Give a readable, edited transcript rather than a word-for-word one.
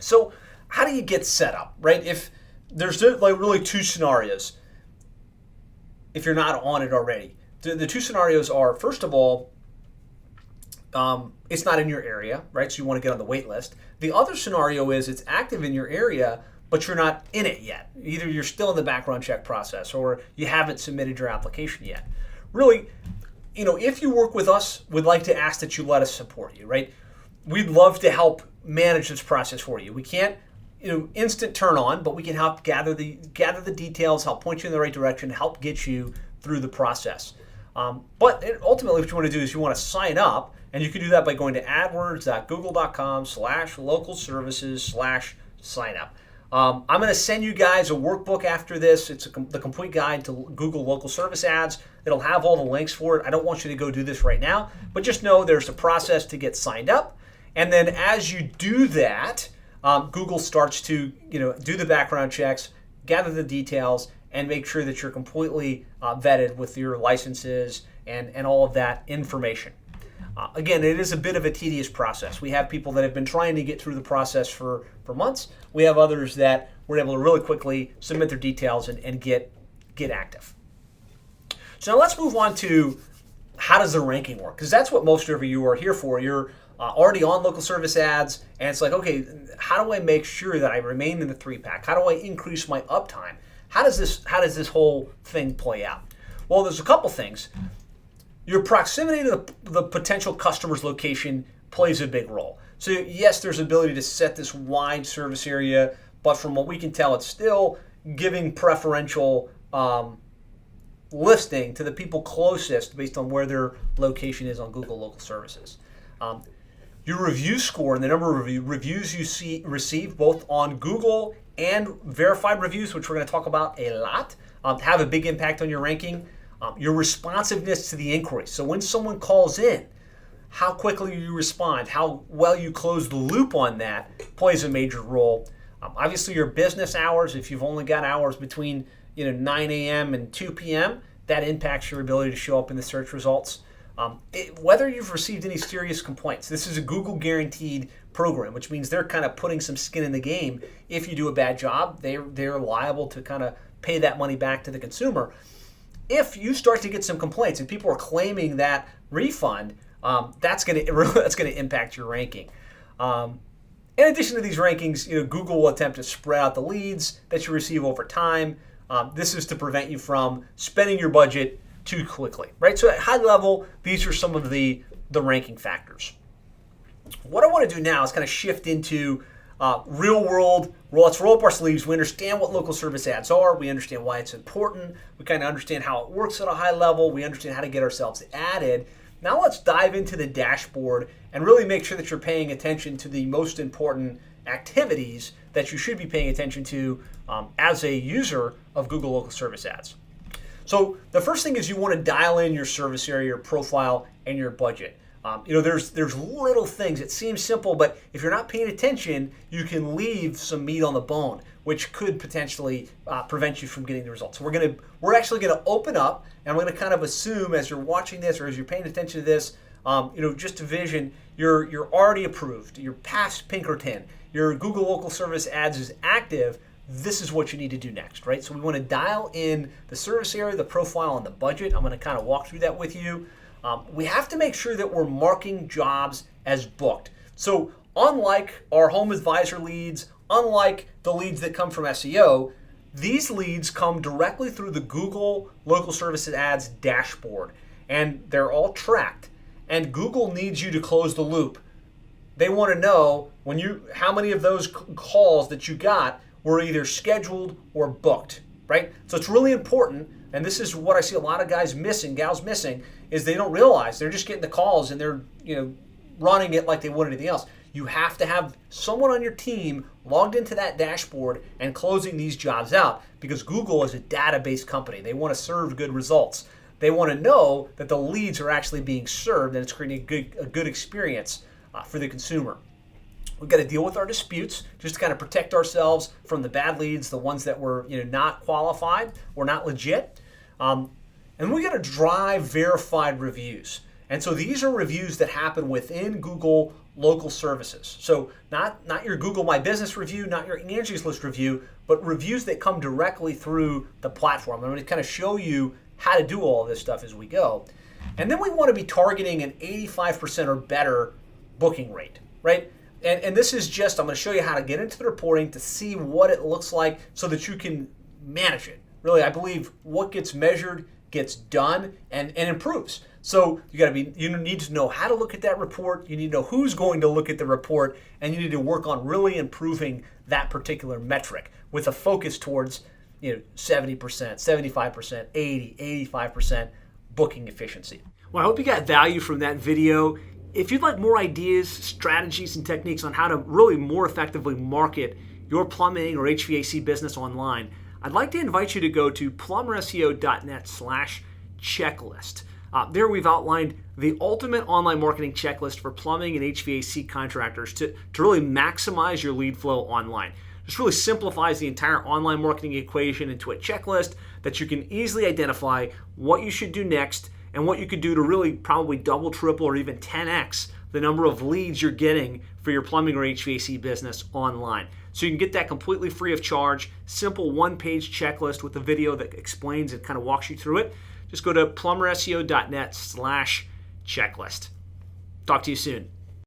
So how do you get set up, right? If there's like really two scenarios, if you're not on it already. The two scenarios are, first of all, it's not in your area, right? So you want to get on the wait list. The other scenario is it's active in your area, but you're not in it yet. Either you're still in the background check process or you haven't submitted your application yet. Really, if you work with us, we'd like to ask that you let us support you, right? We'd love to help manage this process for you. We can't, instant turn on, but we can help gather the details, help point you in the right direction, help get you through the process. But ultimately, what you want to do is you want to sign up, and you can do that by going to adwords.google.com/local-services/sign-up. I'm going to send you guys a workbook after this. It's the complete guide to Google local service ads. It'll have all the links for it. I don't want you to go do this right now, but just know there's a process to get signed up. And then as you do that, Google starts to do the background checks, gather the details, and make sure that you're completely vetted with your licenses and all of that information. Again, it is a bit of a tedious process. We have people that have been trying to get through the process for months. We have others that were able to really quickly submit their details and get active. So now let's move on to how does the ranking work? Because that's what most of you are here for. You're already on local service ads, and it's like, okay, how do I make sure that I remain in the 3-pack? How do I increase my uptime? How does this whole thing play out? Well, there's a couple things. Your proximity to the potential customer's location plays a big role. So yes, there's ability to set this wide service area, but from what we can tell, it's still giving preferential listing to the people closest based on where their location is on Google Local Services. Your review score and the number of reviews you receive both on Google and verified reviews, which we're going to talk about a lot, have a big impact on your ranking. Your responsiveness to the inquiry. So when someone calls in, how quickly you respond, how well you close the loop on that plays a major role. Obviously, your business hours, if you've only got hours between 9 a.m. and 2 p.m., that impacts your ability to show up in the search results. Whether you've received any serious complaints, this is a Google guaranteed program, which means they're kind of putting some skin in the game. If you do a bad job, they're liable to kind of pay that money back to the consumer. If you start to get some complaints and people are claiming that refund, that's going to impact your ranking. In addition to these rankings, Google will attempt to spread out the leads that you receive over time. This is to prevent you from spending your budget too quickly, right? So at high level, these are some of the ranking factors. What I want to do now is kind of shift into real world. Let's roll up our sleeves. We understand what local service ads are. We understand why it's important. We kind of understand how it works at a high level. We understand how to get ourselves added. Now let's dive into the dashboard and really make sure that you're paying attention to the most important activities that you should be paying attention to as a user of Google Local Service Ads. So the first thing is you want to dial in your service area, your profile, and your budget. There's little things. It seems simple, but if you're not paying attention, you can leave some meat on the bone, which could potentially prevent you from getting the results. So we're actually gonna open up, and we're gonna kind of assume as you're watching this or as you're paying attention to this, just to vision, you're already approved. You're past Pinkerton. Your Google Local Service Ads is active. This is what you need to do next, right? So we want to dial in the service area, the profile, and the budget. I'm going to kind of walk through that with you. We have to make sure that we're marking jobs as booked. So unlike our home advisor leads, unlike the leads that come from SEO, these leads come directly through the Google Local Services Ads dashboard, and they're all tracked. And Google needs you to close the loop. They want to know how many of those calls that you got were either scheduled or booked, right? So it's really important, and this is what I see a lot of guys missing, gals missing, is they don't realize they're just getting the calls and they're running it like they would anything else. You have to have someone on your team logged into that dashboard and closing these jobs out, because Google is a database company. They want to serve good results. They want to know that the leads are actually being served and it's creating a good experience for the consumer. We've got to deal with our disputes just to kind of protect ourselves from the bad leads, the ones that were not qualified or not legit. And we got to drive verified reviews. And so these are reviews that happen within Google local services. So not your Google My Business review, not your Angie's List review, but reviews that come directly through the platform. I'm going to kind of show you how to do all of this stuff as we go. And then we want to be targeting an 85% or better booking rate, right? And this is just, I'm going to show you how to get into the reporting to see what it looks like so that you can manage it. Really, I believe what gets measured gets done and improves. So you need to know how to look at that report. You need to know who's going to look at the report, and you need to work on really improving that particular metric with a focus towards 70%, 75%, 80, 85% booking efficiency. Well, I hope you got value from that video. If you'd like more ideas, strategies, and techniques on how to really more effectively market your plumbing or HVAC business online, I'd like to invite you to go to plumberseo.net/checklist. There we've outlined the ultimate online marketing checklist for plumbing and HVAC contractors to really maximize your lead flow online. This really simplifies the entire online marketing equation into a checklist that you can easily identify what you should do next and what you could do to really probably double, triple, or even 10x the number of leads you're getting for your plumbing or HVAC business online. So you can get that completely free of charge, simple one-page checklist with a video that explains and kind of walks you through it. Just go to plumberseo.net/checklist. Talk to you soon.